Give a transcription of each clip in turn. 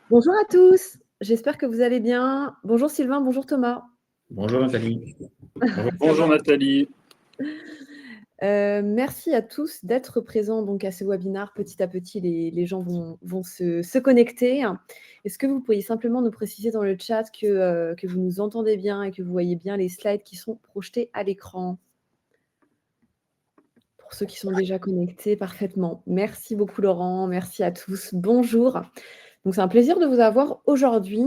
Bonjour à tous, j'espère que vous allez bien. Bonjour Sylvain, bonjour Thomas. Bonjour Nathalie. Bonjour. Ça Bonjour va. Nathalie. Merci à tous d'être présents donc, à ce webinaire. Petit à petit, les gens vont se connecter. Est-ce que vous pourriez simplement nous préciser dans le chat que vous nous entendez bien et que vous voyez bien les slides qui sont projetés à l'écran? Pour ceux qui sont déjà connectés, parfaitement. Merci beaucoup Laurent, merci à tous. Bonjour. Donc c'est un plaisir de vous avoir aujourd'hui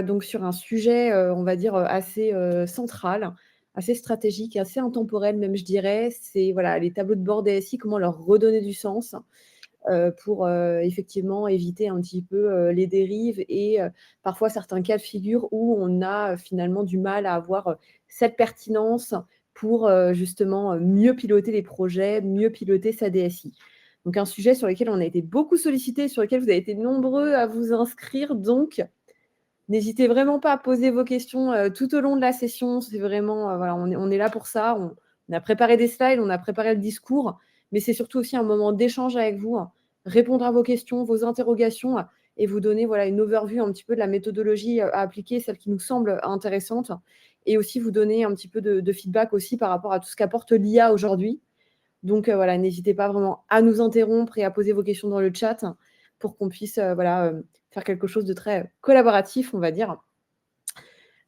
donc sur un sujet, on va dire, assez central, assez stratégique, assez intemporel même je dirais. C'est voilà, les tableaux de bord DSI, comment leur redonner du sens pour effectivement éviter un petit peu les dérives et parfois certains cas de figure où on a finalement du mal à avoir cette pertinence pour justement mieux piloter les projets, mieux piloter sa DSI. Donc un sujet sur lequel on a été beaucoup sollicité, sur lequel vous avez été nombreux à vous inscrire. Donc, n'hésitez vraiment pas à poser vos questions tout au long de la session. C'est vraiment, voilà, on est là pour ça. On a préparé des slides, on a préparé le discours, mais c'est surtout aussi un moment d'échange avec vous, répondre à vos questions, vos interrogations et vous donner voilà, une overview un petit peu de la méthodologie à appliquer, celle qui nous semble intéressante, et aussi vous donner un petit peu de feedback aussi par rapport à tout ce qu'apporte l'IA aujourd'hui. Donc voilà, n'hésitez pas vraiment à nous interrompre et à poser vos questions dans le chat pour qu'on puisse faire quelque chose de très collaboratif, on va dire.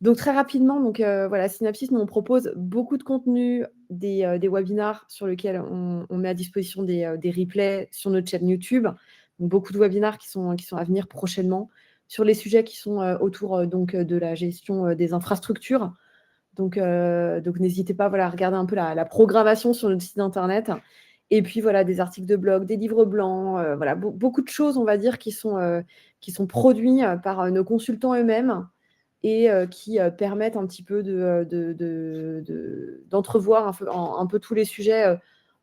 Donc très rapidement, voilà, Synapsis, nous on propose beaucoup de contenu, des webinars sur lesquels on met à disposition des replays sur notre chaîne YouTube. Donc, beaucoup de webinars qui sont à venir prochainement sur les sujets qui sont autour de la gestion des infrastructures. Donc n'hésitez pas voilà, à regarder un peu la programmation sur notre site internet. Et puis voilà, des articles de blog, des livres blancs, voilà, beaucoup de choses, on va dire, qui sont produits par nos consultants eux-mêmes et qui permettent un petit peu d'entrevoir un peu tous les sujets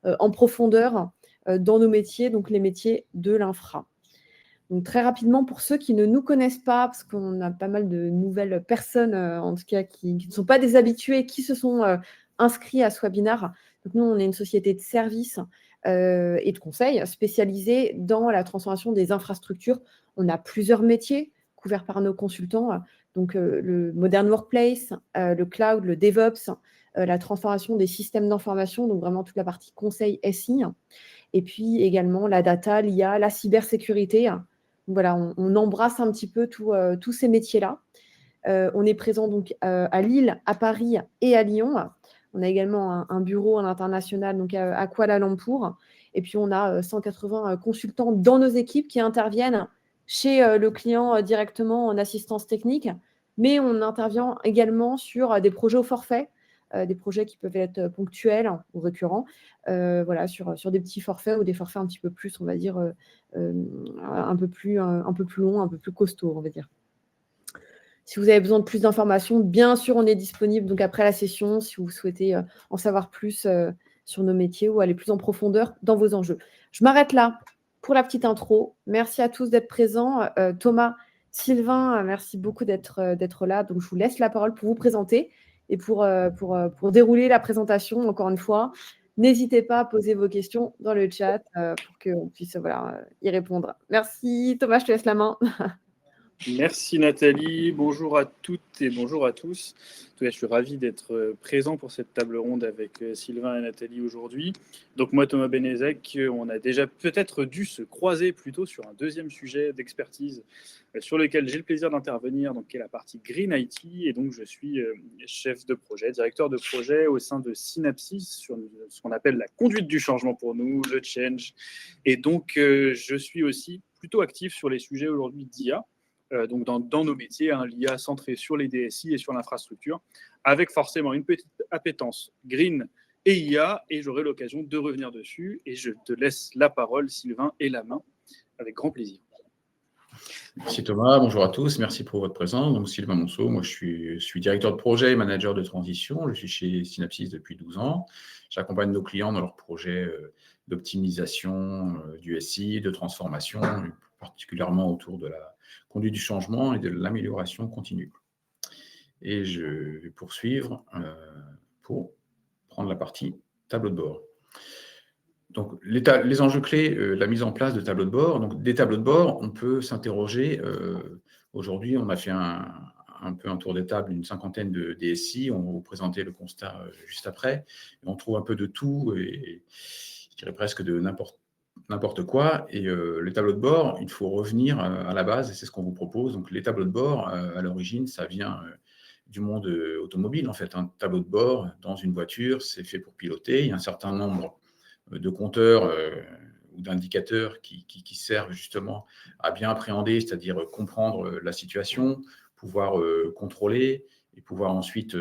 en profondeur dans nos métiers, donc les métiers de l'infra. Donc très rapidement, pour ceux qui ne nous connaissent pas, parce qu'on a pas mal de nouvelles personnes, en tout cas, qui ne sont pas des habitués, qui se sont inscrits à ce webinaire. Donc nous, on est une société de services et de conseils spécialisée dans la transformation des infrastructures. On a plusieurs métiers couverts par nos consultants, donc le Modern Workplace, le Cloud, le DevOps, la transformation des systèmes d'information, donc vraiment toute la partie conseil SI, et puis également la data, l'IA, la cybersécurité. Voilà, on embrasse un petit peu tous ces métiers-là. On est présent donc à Lille, à Paris et à Lyon. On a également un bureau à l'international, donc à Kuala Lumpur. Et puis, on a 180 consultants dans nos équipes qui interviennent chez le client directement en assistance technique. Mais on intervient également sur des projets au forfait, des projets qui peuvent être ponctuels ou récurrents, voilà, sur des petits forfaits ou des forfaits un petit peu plus, on va dire, un peu plus long, un peu plus costaud, on va dire. Si vous avez besoin de plus d'informations, bien sûr, on est disponible donc après la session si vous souhaitez en savoir plus sur nos métiers ou aller plus en profondeur dans vos enjeux. Je m'arrête là pour la petite intro. Merci à tous d'être présents. Thomas, Sylvain, merci beaucoup d'être là. Donc, je vous laisse la parole pour vous présenter et pour dérouler la présentation, encore une fois. N'hésitez pas à poser vos questions dans le chat pour qu'on puisse y répondre. Merci. Thomas, je te laisse la main. Merci Nathalie, bonjour à toutes et bonjour à tous. En tout cas, je suis ravi d'être présent pour cette table ronde avec Sylvain et Nathalie aujourd'hui. Donc moi, Thomas Benezek, on a déjà peut-être dû se croiser plutôt sur un deuxième sujet d'expertise sur lequel j'ai le plaisir d'intervenir, donc qui est la partie Green IT. Et donc je suis chef de projet, directeur de projet au sein de Synapsis sur ce qu'on appelle la conduite du changement pour nous, le change. Et donc je suis aussi plutôt actif sur les sujets aujourd'hui d'IA. Donc dans nos métiers, l'IA centrée sur les DSI et sur l'infrastructure, avec forcément une petite appétence green et IA, et j'aurai l'occasion de revenir dessus. Et je te laisse la parole, Sylvain, et la main, avec grand plaisir. Merci Thomas, bonjour à tous, merci pour votre présence. Donc Sylvain Monceau, moi je suis directeur de projet et manager de transition. Je suis chez Synapsis depuis 12 ans. J'accompagne nos clients dans leurs projets d'optimisation du SI, de transformation, particulièrement autour de la conduite du changement et de l'amélioration continue. Et je vais poursuivre pour prendre la partie tableau de bord. Donc, les enjeux clés, la mise en place de tableaux de bord. Donc, des tableaux de bord, on peut s'interroger. Aujourd'hui, on a fait un peu un tour des tables, une cinquantaine de DSI. On va vous présenter le constat juste après. Et on trouve un peu de tout, et je dirais presque de n'importe quoi. Et les tableaux de bord, il faut revenir à la base, et c'est ce qu'on vous propose. Donc, les tableaux de bord, à l'origine, ça vient du monde automobile. En fait, un tableau de bord dans une voiture, c'est fait pour piloter. Il y a un certain nombre de compteurs ou d'indicateurs qui servent justement à bien appréhender, c'est-à-dire comprendre la situation, pouvoir contrôler et pouvoir ensuite,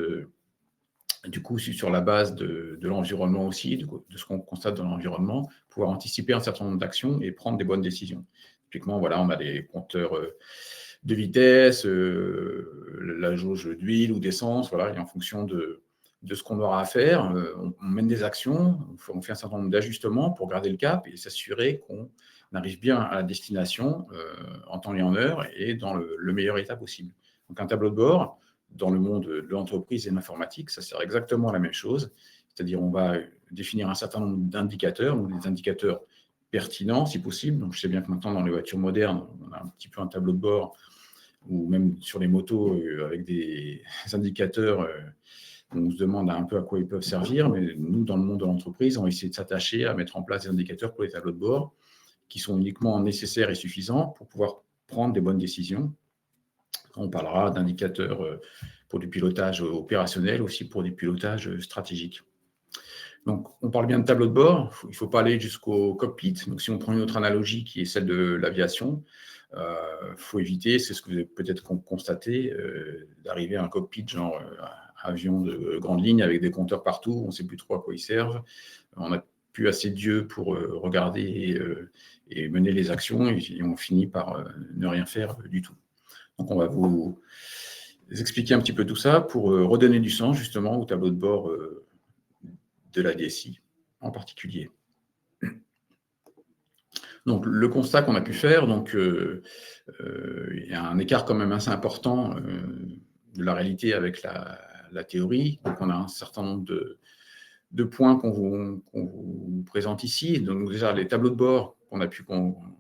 du coup, sur la base de l'environnement aussi, de ce qu'on constate dans l'environnement, pouvoir anticiper un certain nombre d'actions et prendre des bonnes décisions. Typiquement, voilà, on a des compteurs de vitesse, la jauge d'huile ou d'essence, voilà, et en fonction de ce qu'on aura à faire, on mène des actions, on fait un certain nombre d'ajustements pour garder le cap et s'assurer qu'on arrive bien à la destination en temps et en heure et dans le meilleur état possible. Donc un tableau de bord, dans le monde de l'entreprise et de l'informatique, ça sert exactement à la même chose, c'est-à-dire on va définir un certain nombre d'indicateurs, ou des indicateurs pertinents si possible. Donc je sais bien que maintenant dans les voitures modernes, on a un petit peu un tableau de bord, ou même sur les motos avec des indicateurs, on se demande un peu à quoi ils peuvent servir, mais nous, dans le monde de l'entreprise, on va essayer de s'attacher à mettre en place des indicateurs pour les tableaux de bord qui sont uniquement nécessaires et suffisants pour pouvoir prendre des bonnes décisions. On parlera d'indicateurs pour du pilotage opérationnel, aussi pour du pilotage stratégique. Donc, on parle bien de tableau de bord, il ne faut pas aller jusqu'au cockpit. Donc, si on prend une autre analogie qui est celle de l'aviation, faut éviter, c'est ce que vous avez peut-être constaté, d'arriver à un cockpit genre avion de grande ligne avec des compteurs partout, on ne sait plus trop à quoi ils servent, on n'a plus assez d'yeux pour regarder et mener les actions, et on finit par ne rien faire du tout. Donc on va vous expliquer un petit peu tout ça pour redonner du sens justement au tableau de bord de la DSI en particulier. Donc, le constat qu'on a pu faire, donc, il y a un écart quand même assez important de la réalité avec la théorie. Donc, on a un certain nombre de points qu'on vous présente ici. Donc, déjà, les tableaux de bord qu'on a pu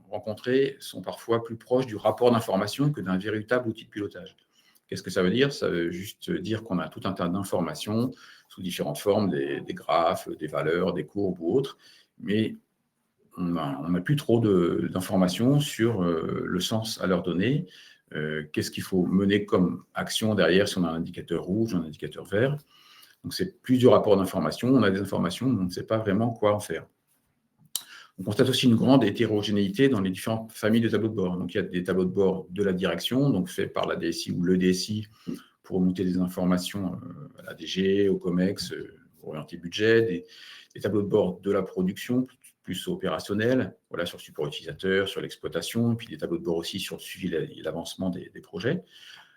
rencontrer sont parfois plus proches du rapport d'information que d'un véritable outil de pilotage. Qu'est-ce que ça veut dire? Ça veut juste dire qu'on a tout un tas d'informations sous différentes formes, des graphes, des valeurs, des courbes ou autres, mais on n'a plus trop d'informations sur le sens à leur donner, qu'est-ce qu'il faut mener comme action derrière si on a un indicateur rouge, un indicateur vert. Donc, c'est plus du rapport d'information. On a des informations, mais on ne sait pas vraiment quoi en faire. On constate aussi une grande hétérogénéité dans les différentes familles de tableaux de bord. Donc, il y a des tableaux de bord de la direction, donc faits par la DSI ou le DSI pour remonter des informations à la DG, au COMEX, orienté budget, des tableaux de bord de la production, plus opérationnel, voilà, sur le support utilisateur, sur l'exploitation, et puis des tableaux de bord aussi sur le suivi et l'avancement des projets.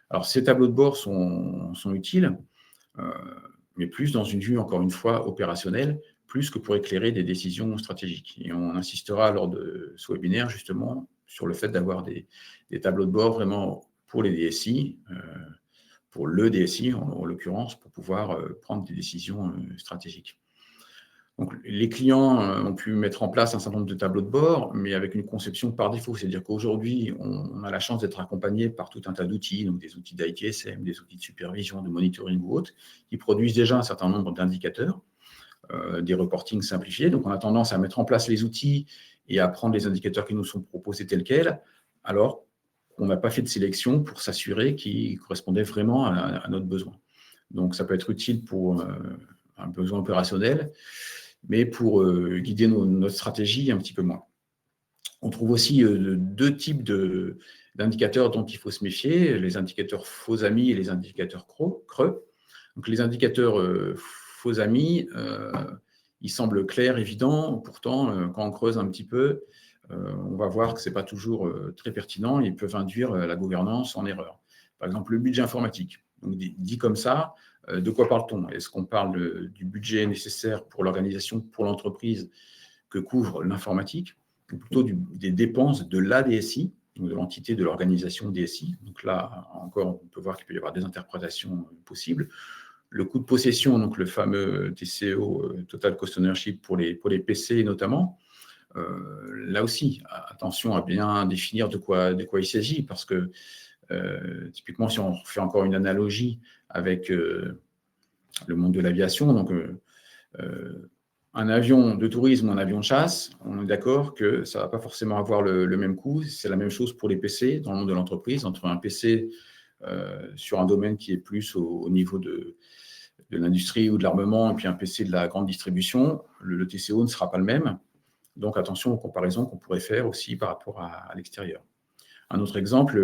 Alors, ces tableaux de bord sont utiles, mais plus dans une vue, encore une fois, opérationnelle, plus que pour éclairer des décisions stratégiques. Et on insistera lors de ce webinaire, justement, sur le fait d'avoir des tableaux de bord vraiment pour les DSI, pour le DSI, en l'occurrence, pour pouvoir prendre des décisions stratégiques. Donc, les clients ont pu mettre en place un certain nombre de tableaux de bord, mais avec une conception par défaut. C'est-à-dire qu'aujourd'hui, on a la chance d'être accompagné par tout un tas d'outils, donc des outils d'ITSM, des outils de supervision, de monitoring ou autres, qui produisent déjà un certain nombre d'indicateurs, des reportings simplifiés. Donc, on a tendance à mettre en place les outils et à prendre les indicateurs qui nous sont proposés tels quels, alors qu'on n'a pas fait de sélection pour s'assurer qu'ils correspondaient vraiment à notre besoin. Donc, ça peut être utile pour un besoin opérationnel, mais pour guider notre stratégie un petit peu moins. On trouve aussi deux types d'indicateurs dont il faut se méfier, les indicateurs faux amis et les indicateurs creux. Donc, les indicateurs faux amis, ils semblent clairs, évidents, pourtant, quand on creuse un petit peu, on va voir que ce n'est pas toujours très pertinent et ils peuvent induire la gouvernance en erreur. Par exemple, le budget informatique. Donc, dit comme ça, de quoi parle-t-on? Est-ce qu'on parle du budget nécessaire pour l'organisation, pour l'entreprise que couvre l'informatique, ou plutôt des dépenses de la DSI, donc de l'entité de l'organisation DSI? Donc là, encore, on peut voir qu'il peut y avoir des interprétations possibles. le coût de possession, donc le fameux TCO, Total Cost Ownership pour les PC notamment. Là aussi, attention à bien définir de quoi il s'agit, parce que typiquement, si on fait encore une analogie avec le monde de l'aviation, donc un avion de tourisme ou un avion de chasse, on est d'accord que ça ne va pas forcément avoir le même coût. C'est la même chose pour les PC dans le monde de l'entreprise, entre un PC sur un domaine qui est plus au niveau de l'industrie ou de l'armement, et puis un PC de la grande distribution, le TCO ne sera pas le même. Donc attention aux comparaisons qu'on pourrait faire aussi par rapport à l'extérieur. Un autre exemple,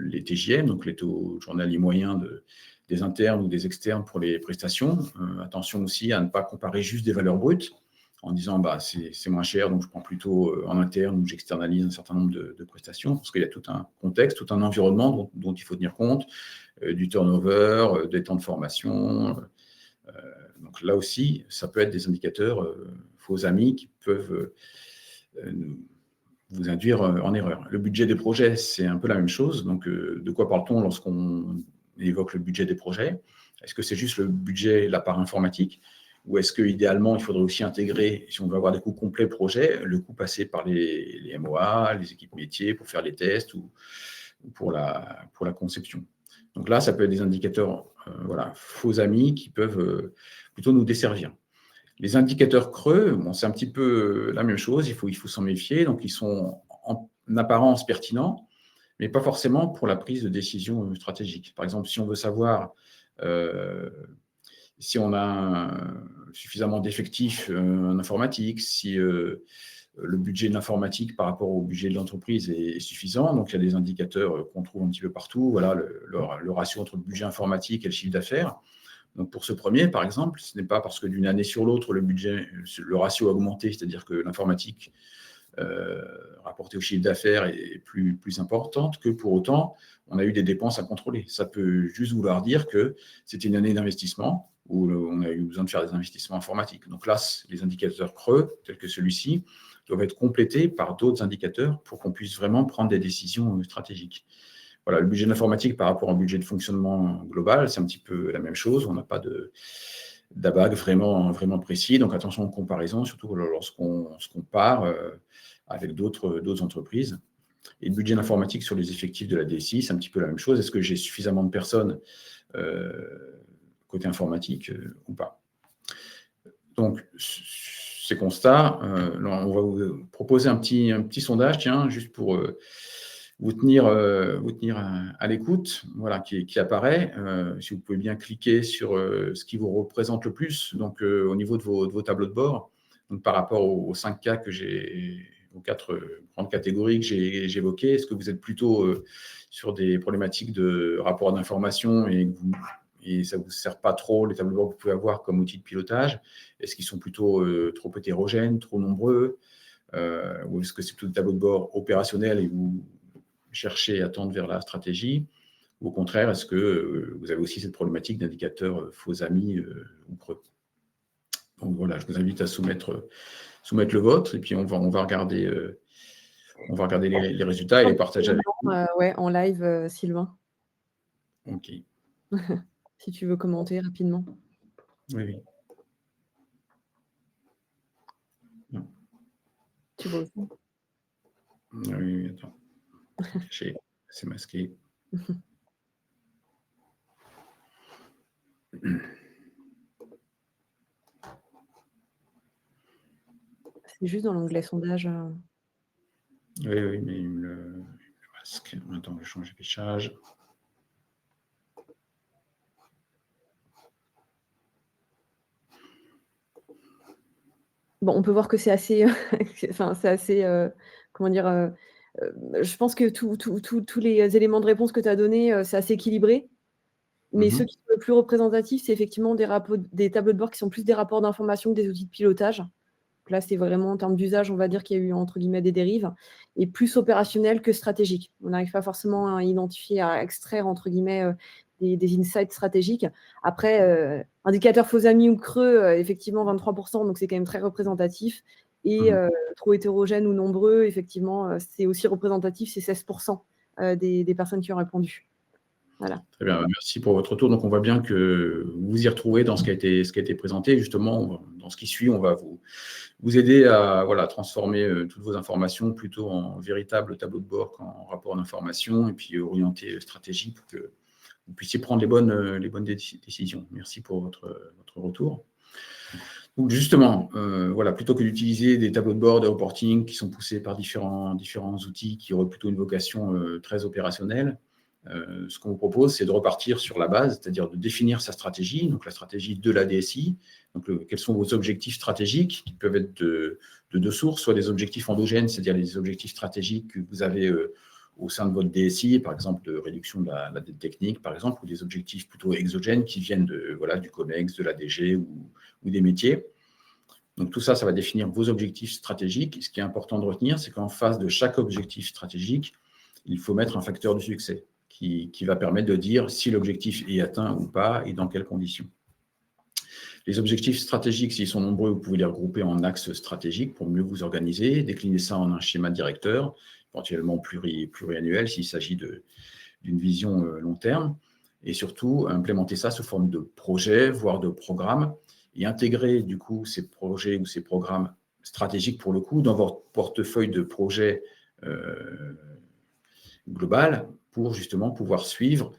les TJM, donc les taux journaliers moyens des internes ou des externes pour les prestations. Attention aussi à ne pas comparer juste des valeurs brutes en disant c'est moins cher, donc je prends plutôt en interne ou j'externalise un certain nombre de prestations, parce qu'il y a tout un contexte, tout un environnement dont il faut tenir compte, du turnover, des temps de formation. Donc là aussi, ça peut être des indicateurs faux amis qui peuvent vous induire en erreur. Le budget des projets, c'est un peu la même chose. Donc, de quoi parle-t-on lorsqu'on évoque le budget des projets? Est-ce que c'est juste le budget, la part informatique? Ou est-ce qu'idéalement, il faudrait aussi intégrer, si on veut avoir des coûts complets projet, le coût passé par les MOA, les équipes métiers pour faire les tests ou pour la conception? Donc là, ça peut être des indicateurs faux amis qui peuvent plutôt nous desservir. Les indicateurs creux, c'est un petit peu la même chose, il faut s'en méfier. Donc, ils sont en apparence pertinents, mais pas forcément pour la prise de décision stratégique. Par exemple, si on veut savoir si on a suffisamment d'effectifs en informatique, si le budget de l'informatique par rapport au budget de l'entreprise est suffisant. Donc, il y a des indicateurs qu'on trouve un petit peu partout. Voilà, le ratio entre le budget informatique et le chiffre d'affaires. Donc, pour ce premier, par exemple, ce n'est pas parce que d'une année sur l'autre, le ratio a augmenté, c'est-à-dire que l'informatique rapportée au chiffre d'affaires est plus importante, que pour autant, on a eu des dépenses à contrôler. Ça peut juste vouloir dire que c'était une année d'investissement où on a eu besoin de faire des investissements informatiques. Donc là, les indicateurs creux, tels que celui-ci, doivent être complétés par d'autres indicateurs pour qu'on puisse vraiment prendre des décisions stratégiques. Voilà, le budget de l'informatique par rapport au budget de fonctionnement global, c'est un petit peu la même chose. On n'a pas d'ABAG vraiment précis. Donc, attention aux comparaisons, surtout lorsqu'on se compare avec d'autres entreprises. Et le budget de l'informatique sur les effectifs de la DSI, c'est un petit peu la même chose. Est-ce que j'ai suffisamment de personnes côté informatique ou pas? Donc, ces constats, on va vous proposer un petit sondage, tiens, juste pour vous tenir à l'écoute, voilà, qui apparaît. Si vous pouvez bien cliquer sur ce qui vous représente le plus, donc au niveau de vos tableaux de bord, donc par rapport aux 5 cas aux 4 grandes catégories que j'ai évoquées, est-ce que vous êtes plutôt sur des problématiques de rapport d'information et ça ne vous sert pas trop, les tableaux de bord que vous pouvez avoir comme outil de pilotage? Est-ce qu'ils sont plutôt trop hétérogènes, trop nombreux, ou est-ce que c'est plutôt des tableaux de bord opérationnels et vous cherchez à tendre vers la stratégie? Ou au contraire, est-ce que vous avez aussi cette problématique d'indicateurs faux amis ou creux? Donc voilà, je vous invite à soumettre le vôtre et puis on va regarder les résultats et les partager avec vous. Ouais, en live, Sylvain. Ok. Si tu veux commenter rapidement. Oui. Non. Tu vois aussi. Oui, attends. C'est masqué. C'est juste dans l'onglet sondage. Oui, mais il me le masque. Attends, je vais changer d'affichage. Bon, on peut voir que c'est assez, comment dire, je pense que tous les éléments de réponse que tu as donnés, c'est assez équilibré. Mais ceux qui sont le plus représentatifs, c'est effectivement des tableaux de bord qui sont plus des rapports d'information que des outils de pilotage. Donc là, c'est vraiment en termes d'usage, on va dire qu'il y a eu entre guillemets des dérives, et plus opérationnel que stratégique. On n'arrive pas forcément à identifier, à extraire entre guillemets des insights stratégiques. Après, indicateur faux amis ou creux, effectivement 23%, donc c'est quand même très représentatif. Et trop hétérogène ou nombreux, effectivement, c'est aussi représentatif, c'est 16% des personnes qui ont répondu. Voilà. Très bien, merci pour votre retour. Donc, on voit bien que vous vous y retrouvez dans ce qui a été présenté. Justement, dans ce qui suit, on va vous aider à transformer toutes vos informations plutôt en véritable tableau de bord qu'en rapport d'information, et puis orienter stratégie pour que vous puissiez prendre les bonnes décisions. Merci pour votre retour. Donc justement, plutôt que d'utiliser des tableaux de bord, des reporting qui sont poussés par différents outils qui auraient plutôt une vocation très opérationnelle, ce qu'on vous propose, c'est de repartir sur la base, c'est-à-dire de définir sa stratégie, donc la stratégie de la DSI. Donc, quels sont vos objectifs stratégiques, qui peuvent être de deux sources, soit des objectifs endogènes, c'est-à-dire les objectifs stratégiques que vous avez au sein de votre DSI, par exemple de réduction de la dette technique, par exemple, ou des objectifs plutôt exogènes qui viennent du COMEX, de l'ADG ou des métiers. Donc tout ça, ça va définir vos objectifs stratégiques. Ce qui est important de retenir, c'est qu'en face de chaque objectif stratégique, il faut mettre un facteur de succès qui va permettre de dire si l'objectif est atteint ou pas et dans quelles conditions. Les objectifs stratégiques, s'ils sont nombreux, vous pouvez les regrouper en axes stratégiques pour mieux vous organiser, décliner ça en un schéma directeur, éventuellement pluriannuel s'il s'agit d'une vision long terme, et surtout implémenter ça sous forme de projet, voire de programme, et intégrer du coup ces projets ou ces programmes stratégiques pour le coup dans votre portefeuille de projets global pour justement pouvoir suivre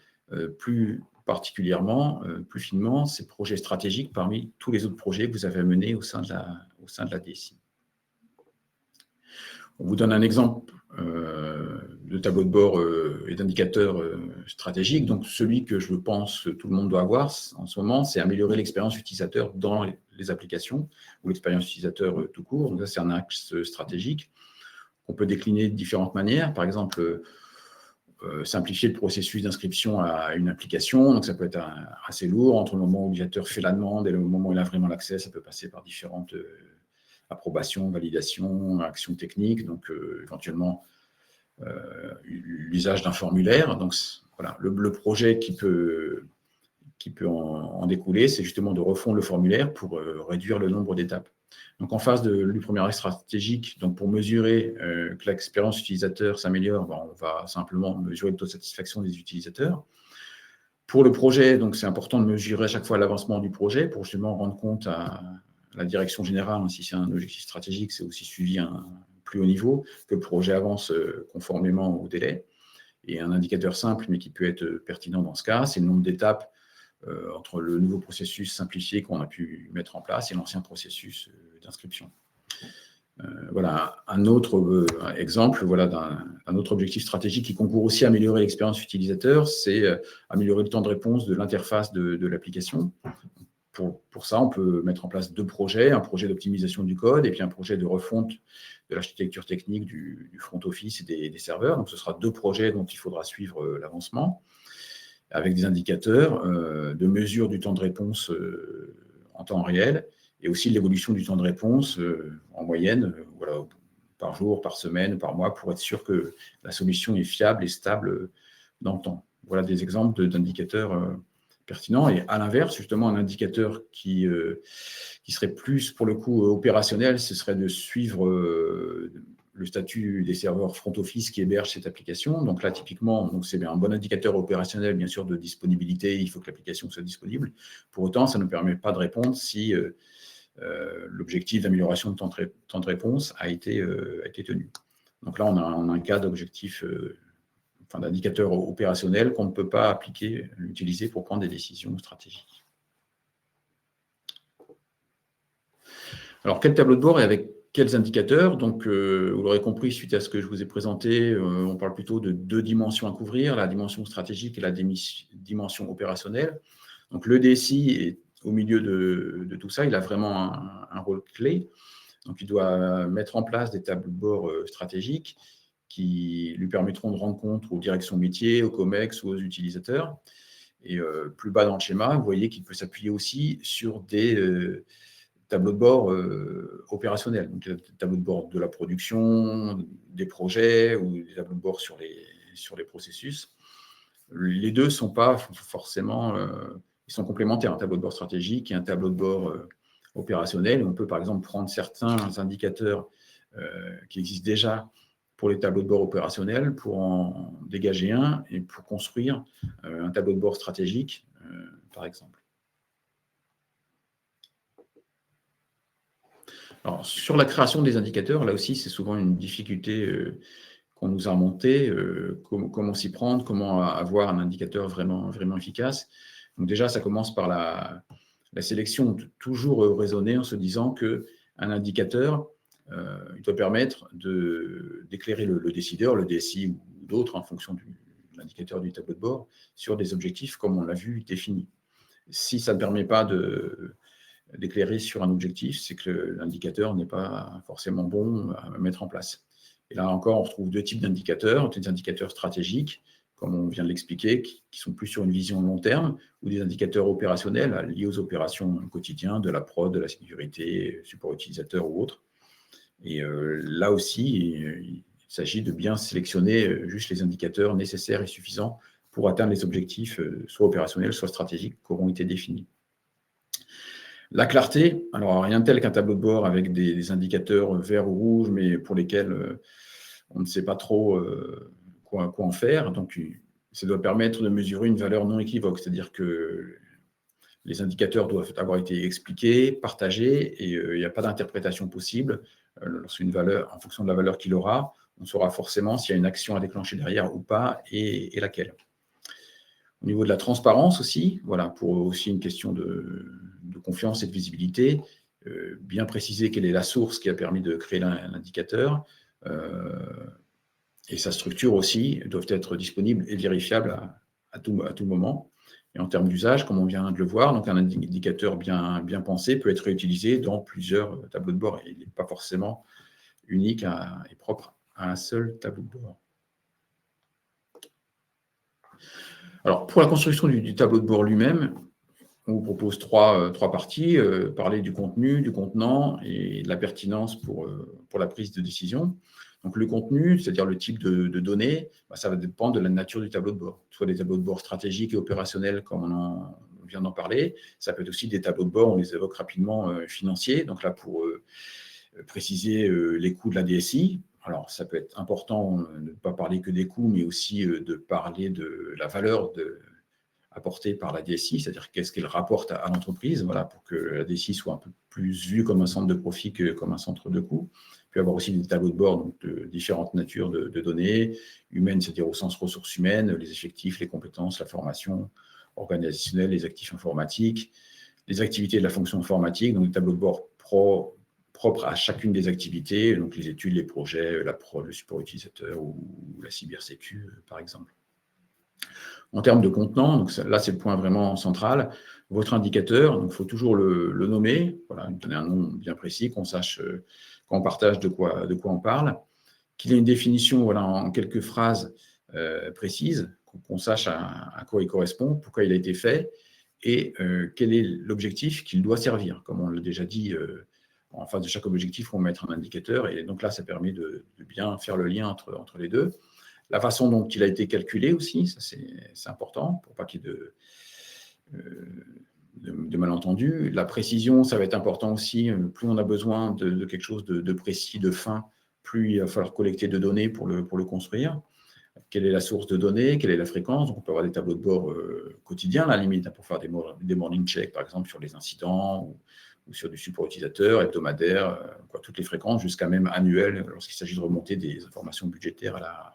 plus particulièrement, plus finement, ces projets stratégiques parmi tous les autres projets que vous avez menés au sein de la DSI. On vous donne un exemple de tableau de bord et d'indicateurs stratégiques. Donc, celui que je pense que tout le monde doit avoir en ce moment, c'est améliorer l'expérience utilisateur dans les applications ou l'expérience utilisateur tout court. Donc, ça, c'est un axe stratégique qu'on peut décliner de différentes manières. Par exemple, simplifier le processus d'inscription à une application. Donc, ça peut être assez lourd. Entre le moment où l'utilisateur fait la demande et le moment où il a vraiment l'accès, ça peut passer par différentes approbations, validations, actions techniques. Donc, éventuellement, l'usage d'un formulaire. Donc, voilà, le projet qui peut en découler, c'est justement de refondre le formulaire pour réduire le nombre d'étapes. Donc, en face du premier axe stratégique, donc pour mesurer que l'expérience utilisateur s'améliore, on va simplement mesurer le taux de satisfaction des utilisateurs. Pour le projet, donc c'est important de mesurer à chaque fois l'avancement du projet pour justement rendre compte à la direction générale, si c'est un objectif stratégique, c'est aussi suivi à un plus haut niveau, que le projet avance conformément au délai. Et un indicateur simple, mais qui peut être pertinent dans ce cas, c'est le nombre d'étapes entre le nouveau processus simplifié qu'on a pu mettre en place et l'ancien processus d'inscription. Voilà un autre exemple d'un autre objectif stratégique qui concourt aussi à améliorer l'expérience utilisateur, c'est améliorer le temps de réponse de l'interface de l'application. Pour ça, on peut mettre en place deux projets, un projet d'optimisation du code et puis un projet de refonte de l'architecture technique du front office et des serveurs. Donc, ce sera deux projets dont il faudra suivre l'avancement, avec des indicateurs de mesure du temps de réponse en temps réel, et aussi l'évolution du temps de réponse en moyenne, par jour, par semaine, par mois, pour être sûr que la solution est fiable et stable dans le temps. Voilà des exemples d'indicateurs pertinents. Et à l'inverse, justement, un indicateur qui serait plus, pour le coup, opérationnel, ce serait de suivre le statut des serveurs front office qui hébergent cette application. Donc là, typiquement, c'est un bon indicateur opérationnel, bien sûr, de disponibilité. Il faut que l'application soit disponible. Pour autant, ça ne permet pas de répondre si l'objectif d'amélioration de temps de réponse a été tenu. Donc là, on a un cas d'objectif, d'indicateur opérationnel qu'on ne peut pas utiliser pour prendre des décisions stratégiques. Alors, quel tableau de bord et avec quels indicateurs? Donc, vous l'aurez compris, suite à ce que je vous ai présenté, on parle plutôt de deux dimensions à couvrir, la dimension stratégique et la dimension opérationnelle. Donc, le DSI est au milieu de tout ça, il a vraiment un rôle clé. Donc, il doit mettre en place des tableaux de bord stratégiques qui lui permettront de rendre compte aux directions métiers, aux COMEX ou aux utilisateurs. Et plus bas dans le schéma, vous voyez qu'il peut s'appuyer aussi sur des tableaux de bord opérationnels, donc des tableaux de bord de la production, des projets ou des tableaux de bord sur les processus. Les deux ne sont pas forcément... ils sont complémentaires, un tableau de bord stratégique et un tableau de bord opérationnel. On peut par exemple prendre certains indicateurs qui existent déjà pour les tableaux de bord opérationnels, pour en dégager un et pour construire un tableau de bord stratégique, par exemple. Alors, sur la création des indicateurs, là aussi, c'est souvent une difficulté qu'on nous a remontée. Comment s'y prendre, comment avoir un indicateur vraiment efficace. Donc déjà, ça commence par la sélection, toujours raisonner en se disant qu'un indicateur, il doit permettre d'éclairer le décideur, le DSI ou d'autres, en fonction de l'indicateur du tableau de bord, sur des objectifs, comme on l'a vu, définis. Si ça ne permet pas d'éclairer sur un objectif, c'est que l'indicateur n'est pas forcément bon à mettre en place. Et là encore, on retrouve deux types d'indicateurs, des indicateurs stratégiques, comme on vient de l'expliquer, qui sont plus sur une vision long terme, ou des indicateurs opérationnels liés aux opérations quotidiennes, de la prod, de la sécurité, support utilisateur ou autre. Et là aussi, il s'agit de bien sélectionner juste les indicateurs nécessaires et suffisants pour atteindre les objectifs, soit opérationnels, soit stratégiques, qui auront été définis. La clarté, alors rien de tel qu'un tableau de bord avec des indicateurs verts ou rouges, mais pour lesquels on ne sait pas trop quoi en faire. Donc, ça doit permettre de mesurer une valeur non équivoque, c'est-à-dire que les indicateurs doivent avoir été expliqués, partagés, et il n'y a pas d'interprétation possible. Lorsqu'une valeur, en fonction de la valeur qu'il aura, on saura forcément s'il y a une action à déclencher derrière ou pas, et laquelle. Au niveau de la transparence aussi, voilà, pour aussi une question de confiance et de visibilité, bien préciser quelle est la source qui a permis de créer l'indicateur, et sa structure aussi doivent être disponibles et vérifiables à tout moment. Et en termes d'usage, comme on vient de le voir, donc un indicateur bien pensé peut être réutilisé dans plusieurs tableaux de bord. Il n'est pas forcément unique et propre à un seul tableau de bord. Alors, pour la construction du tableau de bord lui-même, on vous propose trois parties, parler du contenu, du contenant et de la pertinence pour la prise de décision. Donc, le contenu, c'est-à-dire le type de données, ça va dépendre de la nature du tableau de bord. Soit des tableaux de bord stratégiques et opérationnels, comme on vient d'en parler. Ça peut être aussi des tableaux de bord, on les évoque rapidement, financiers. Donc là, pour préciser les coûts de la DSI. Alors, ça peut être important de ne pas parler que des coûts, mais aussi de parler de la valeur apportée par la DSI, c'est-à-dire qu'est-ce qu'elle rapporte à l'entreprise, voilà, pour que la DSI soit un peu plus vue comme un centre de profit que comme un centre de coût. Il peut y avoir aussi des tableaux de bord donc de différentes natures de données, humaines, c'est-à-dire au sens ressources humaines, les effectifs, les compétences, la formation organisationnelle, les actifs informatiques, les activités de la fonction informatique, donc des tableaux de bord propres à chacune des activités, donc les études, les projets, la prod, le support utilisateur ou la cybersécu, par exemple. En termes de contenant, donc là c'est le point vraiment central, votre indicateur, donc il faut toujours le nommer, voilà, donner un nom bien précis, qu'on sache quand on partage de quoi on parle, qu'il ait une définition voilà, en quelques phrases précises, qu'on sache à quoi il correspond, pourquoi il a été fait, et quel est l'objectif qu'il doit servir. Comme on l'a déjà dit, en face de chaque objectif, on va mettre un indicateur, et donc là, ça permet de bien faire le lien entre les deux. La façon dont il a été calculé aussi, ça c'est important, pour pas qu'il y ait de malentendus. La précision, ça va être important aussi. Plus on a besoin de quelque chose de précis, de fin, plus il va falloir collecter de données pour le construire. Quelle est la source de données, quelle est la fréquence. Donc, on peut avoir des tableaux de bord quotidiens, à la limite, pour faire des morning checks, par exemple, sur les incidents ou sur du support utilisateur, hebdomadaire, toutes les fréquences, jusqu'à même annuelles, lorsqu'il s'agit de remonter des informations budgétaires à la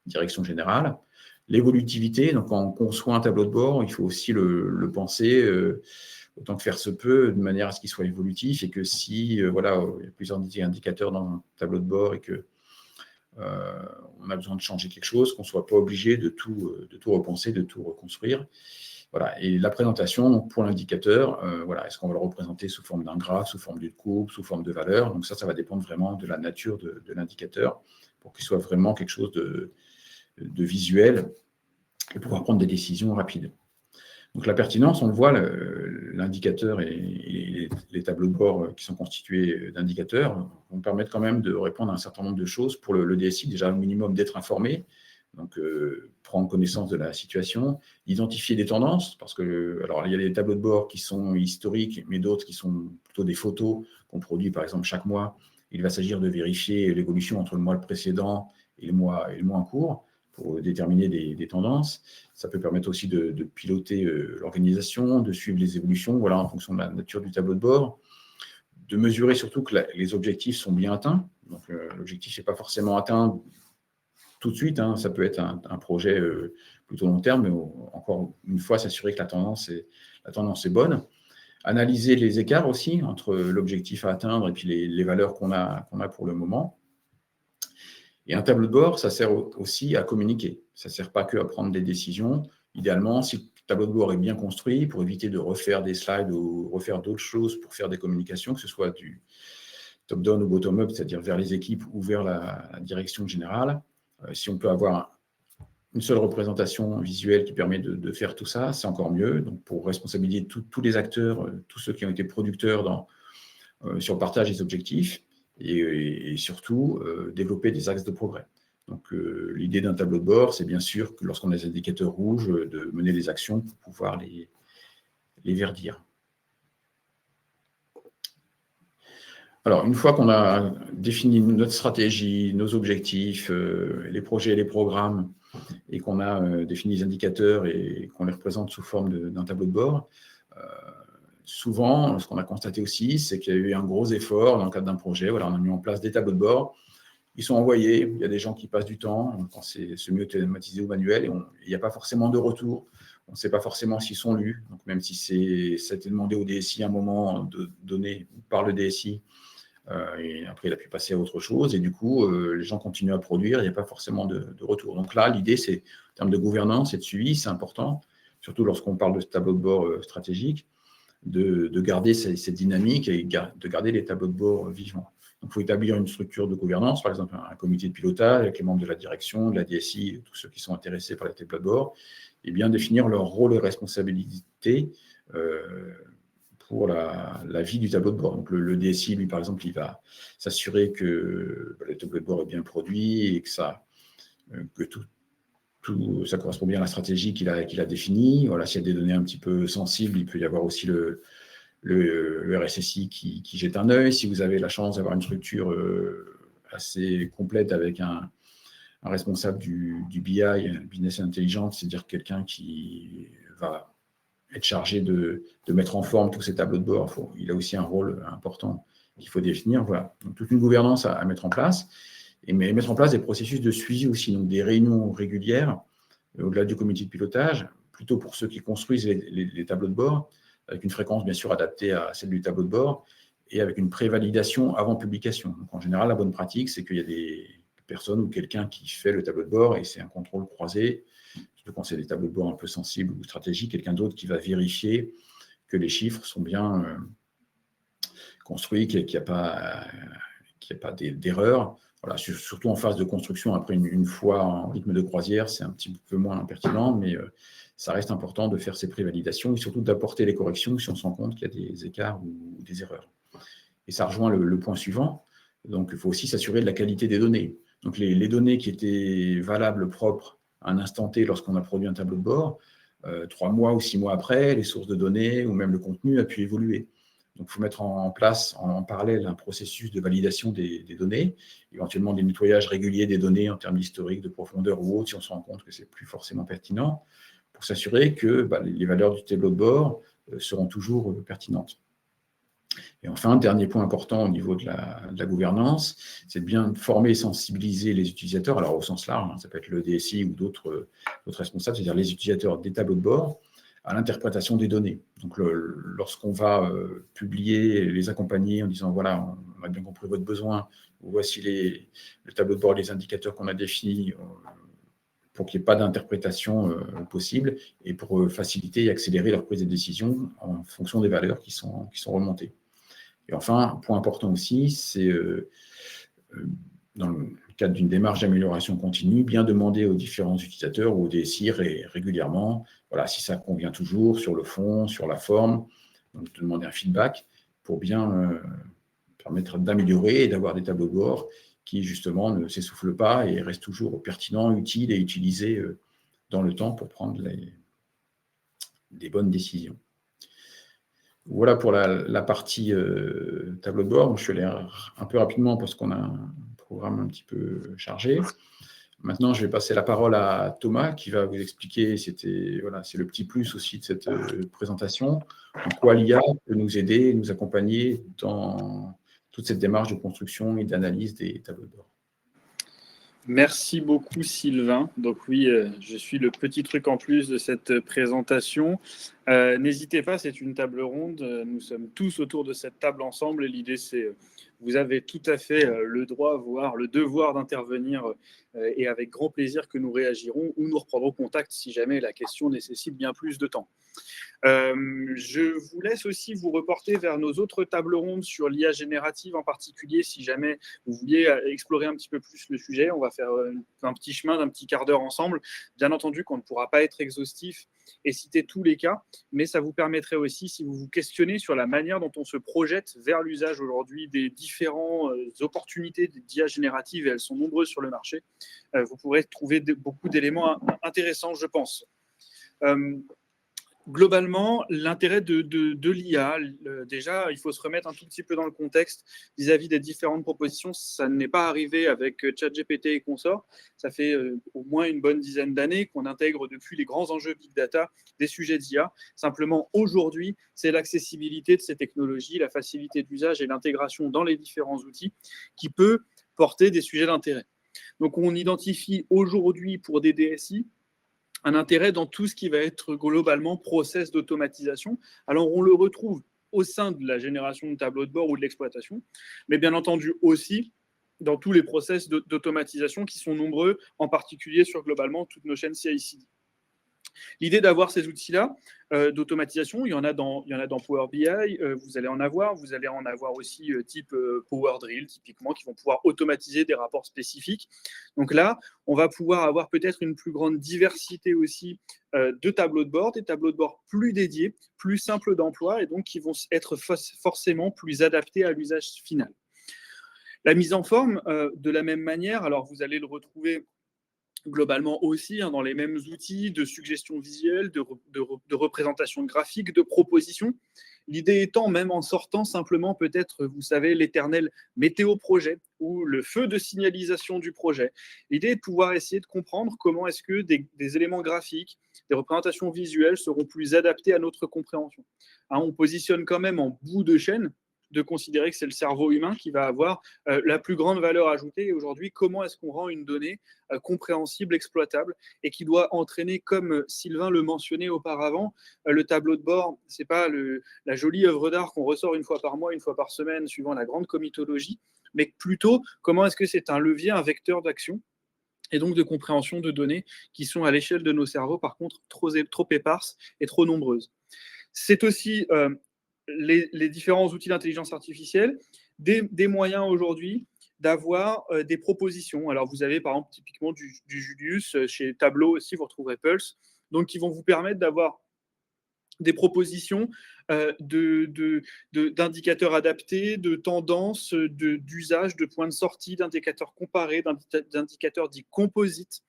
direction générale. L'évolutivité, donc quand on conçoit un tableau de bord, il faut aussi le penser autant que faire se peut, de manière à ce qu'il soit évolutif et que si voilà, il y a plusieurs indicateurs dans un tableau de bord et que on a besoin de changer quelque chose, qu'on ne soit pas obligé de tout repenser, de tout reconstruire. Voilà. Et la présentation, donc pour l'indicateur, voilà, est-ce qu'on va le représenter sous forme d'un graphe, sous forme d'une courbe, sous forme de valeur. Donc ça va dépendre vraiment de la nature de l'indicateur pour qu'il soit vraiment quelque chose de visuel et pouvoir prendre des décisions rapides. Donc la pertinence, on le voit, l'indicateur et les tableaux de bord qui sont constitués d'indicateurs vont permettre quand même de répondre à un certain nombre de choses pour le DSI, déjà au minimum d'être informé, donc prendre connaissance de la situation, identifier des tendances, parce que alors il y a des tableaux de bord qui sont historiques, mais d'autres qui sont plutôt des photos qu'on produit par exemple chaque mois Il va s'agir de vérifier l'évolution entre le mois précédent et le mois en cours pour déterminer des tendances. Ça peut permettre aussi de piloter l'organisation, de suivre les évolutions, voilà, en fonction de la nature du tableau de bord, de mesurer surtout que les objectifs sont bien atteints. Donc, l'objectif n'est pas forcément atteint tout de suite, hein. Ça peut être un projet plutôt long terme, mais encore une fois, s'assurer que la tendance est bonne. Analyser les écarts aussi entre l'objectif à atteindre et puis les valeurs qu'on a pour le moment. Et un tableau de bord, ça sert aussi à communiquer. Ça ne sert pas que à prendre des décisions. Idéalement, si le tableau de bord est bien construit, pour éviter de refaire des slides ou refaire d'autres choses pour faire des communications, que ce soit du top-down ou bottom-up, c'est-à-dire vers les équipes ou vers la direction générale, si on peut avoir une seule représentation visuelle qui permet de faire tout ça, c'est encore mieux. Donc, pour responsabiliser tous les acteurs, tous ceux qui ont été producteurs sur le partage des objectifs, et surtout développer des axes de progrès. Donc, l'idée d'un tableau de bord, c'est bien sûr que lorsqu'on a des indicateurs rouges, de mener des actions pour pouvoir les verdir. Alors, une fois qu'on a défini notre stratégie, nos objectifs, les projets et les programmes, et qu'on a défini les indicateurs et qu'on les représente sous forme d'un tableau de bord, souvent, ce qu'on a constaté aussi, c'est qu'il y a eu un gros effort dans le cadre d'un projet. Voilà, on a mis en place des tableaux de bord. Ils sont envoyés. Il y a des gens qui passent du temps quand c'est mieux automatisé ou manuel. Et il n'y a pas forcément de retour. On ne sait pas forcément s'ils sont lus. Donc, même si ça a été demandé au DSI à un moment de donner par le DSI, et après, il a pu passer à autre chose. Et du coup, les gens continuent à produire. Il n'y a pas forcément de retour. Donc là, l'idée, c'est, en termes de gouvernance et de suivi, c'est important, surtout lorsqu'on parle de ce tableau de bord stratégique, de garder ces dynamiques et de garder les tableaux de bord vivants. Donc, il faut établir une structure de gouvernance, par exemple un comité de pilotage avec les membres de la direction, de la DSI, tous ceux qui sont intéressés par les tableaux de bord, et bien définir leur rôle et responsabilité pour la vie du tableau de bord. Donc, le DSI, lui, par exemple, il va s'assurer que le tableau de bord est bien produit et que ça correspond bien à la stratégie qu'il a définie. Voilà, s'il y a des données un petit peu sensibles, il peut y avoir aussi le RSSI qui jette un œil. Si vous avez la chance d'avoir une structure assez complète avec un responsable du BI, Business Intelligence, c'est-à-dire quelqu'un qui va être chargé de mettre en forme tous ces tableaux de bord, il a aussi un rôle important qu'il faut définir. Voilà. Donc, toute une gouvernance à mettre en place. Mais mettre en place des processus de suivi aussi, donc des réunions régulières, au-delà du comité de pilotage, plutôt pour ceux qui construisent les tableaux de bord, avec une fréquence bien sûr adaptée à celle du tableau de bord, et avec une prévalidation avant publication. Donc, en général, la bonne pratique, c'est qu'il y a des personnes ou quelqu'un qui fait le tableau de bord, et c'est un contrôle croisé, surtout quand c'est des tableaux de bord un peu sensibles ou stratégiques, quelqu'un d'autre qui va vérifier que les chiffres sont bien construits, qu'il n'y a pas d'erreur. Voilà, surtout en phase de construction, après une fois en rythme de croisière, c'est un petit peu moins pertinent, mais ça reste important de faire ces prévalidations et surtout d'apporter les corrections si on se rend compte qu'il y a des écarts ou des erreurs. Et ça rejoint le point suivant. Donc, il faut aussi s'assurer de la qualité des données. Donc, les données qui étaient valables, propres, à un instant T lorsqu'on a produit un tableau de bord, 3 mois ou 6 mois après, les sources de données ou même le contenu a pu évoluer. Donc, il faut mettre en place en parallèle un processus de validation des données, éventuellement des nettoyages réguliers des données en termes historiques, de profondeur ou autre, si on se rend compte que ce n'est plus forcément pertinent, pour s'assurer que les valeurs du tableau de bord seront toujours pertinentes. Et enfin, dernier point important au niveau de la gouvernance, c'est de bien former et sensibiliser les utilisateurs, alors au sens large, ça peut être le DSI ou d'autres responsables, c'est-à-dire les utilisateurs des tableaux de bord, à l'interprétation des données. Donc, lorsqu'on va publier, les accompagner en disant, voilà, on a bien compris votre besoin, voici le tableau de bord, les indicateurs qu'on a définis, pour qu'il n'y ait pas d'interprétation possible et pour faciliter et accélérer leur prise de décision en fonction des valeurs qui sont remontées. Et enfin, un point important aussi, c'est dans le cadre d'une démarche d'amélioration continue, bien demander aux différents utilisateurs ou aux DSI régulièrement, voilà, si ça convient toujours sur le fond, sur la forme, donc de demander un feedback pour bien permettre d'améliorer et d'avoir des tableaux de bord qui, justement, ne s'essoufflent pas et restent toujours pertinents, utiles et utilisés dans le temps pour prendre des bonnes décisions. Voilà pour la partie tableau de bord. Je suis allé un peu rapidement parce qu'on a un programme un petit peu chargé. Maintenant, je vais passer la parole à Thomas qui va vous expliquer, c'est le petit plus aussi de cette présentation, en quoi l'IA peut nous aider, nous accompagner dans toute cette démarche de construction et d'analyse des tableaux de bord. Merci beaucoup Sylvain. Donc oui, je suis le petit truc en plus de cette présentation. N'hésitez pas, c'est une table ronde. Nous sommes tous autour de cette table ensemble et l'idée c'est, vous avez tout à fait le droit, voire le devoir d'intervenir et avec grand plaisir que nous réagirons ou nous reprendrons contact si jamais la question nécessite bien plus de temps. Je vous laisse aussi vous reporter vers nos autres tables rondes sur l'IA générative en particulier, si jamais vous vouliez explorer un petit peu plus le sujet. On va faire un petit chemin d'un petit quart d'heure ensemble. Bien entendu qu'on ne pourra pas être exhaustif et citer tous les cas, mais ça vous permettrait aussi, si vous vous questionnez sur la manière dont on se projette vers l'usage aujourd'hui des différentes opportunités d'IA générative, et elles sont nombreuses sur le marché, vous pourrez trouver beaucoup d'éléments intéressants, je pense. Globalement, l'intérêt de l'IA, déjà, il faut se remettre un tout petit peu dans le contexte vis-à-vis des différentes propositions. Ça n'est pas arrivé avec ChatGPT et consorts. Ça fait au moins une bonne dizaine d'années qu'on intègre depuis les grands enjeux Big Data des sujets d'IA. Simplement, aujourd'hui, c'est l'accessibilité de ces technologies, la facilité d'usage et l'intégration dans les différents outils qui peut porter des sujets d'intérêt. Donc, on identifie aujourd'hui pour des DSI un intérêt dans tout ce qui va être globalement process d'automatisation. Alors, on le retrouve au sein de la génération de tableaux de bord ou de l'exploitation, mais bien entendu aussi dans tous les process d'automatisation qui sont nombreux, en particulier sur globalement toutes nos chaînes CI/CD. L'idée d'avoir ces outils-là d'automatisation, il y en a dans Power BI, vous allez en avoir aussi type Power Drill, typiquement, qui vont pouvoir automatiser des rapports spécifiques. Donc là, on va pouvoir avoir peut-être une plus grande diversité aussi de tableaux de bord, des tableaux de bord plus dédiés, plus simples d'emploi, et donc qui vont être forcément plus adaptés à l'usage final. La mise en forme, de la même manière, alors vous allez le retrouver globalement aussi dans les mêmes outils de suggestion visuelle, de représentation graphique, de proposition. L'idée étant, même en sortant simplement peut-être, vous savez, l'éternel météo projet ou le feu de signalisation du projet. L'idée est de pouvoir essayer de comprendre comment est-ce que des éléments graphiques, des représentations visuelles seront plus adaptés à notre compréhension. On positionne quand même en bout de chaîne de considérer que c'est le cerveau humain qui va avoir la plus grande valeur ajoutée. Et aujourd'hui, comment est-ce qu'on rend une donnée compréhensible, exploitable, et qui doit entraîner, comme Sylvain le mentionnait auparavant, le tableau de bord, ce n'est pas la jolie œuvre d'art qu'on ressort une fois par mois, une fois par semaine, suivant la grande comitologie, mais plutôt comment est-ce que c'est un levier, un vecteur d'action, et donc de compréhension de données qui sont à l'échelle de nos cerveaux, par contre, trop éparses et trop nombreuses. C'est aussi les différents outils d'intelligence artificielle, des moyens aujourd'hui d'avoir des propositions. Alors, vous avez par exemple typiquement du Julius, chez Tableau aussi, vous retrouverez Pulse, donc qui vont vous permettre d'avoir des propositions d'indicateurs adaptés, de tendances, d'usage, de points de sortie, d'indicateurs comparés, d'indicateurs dits composites.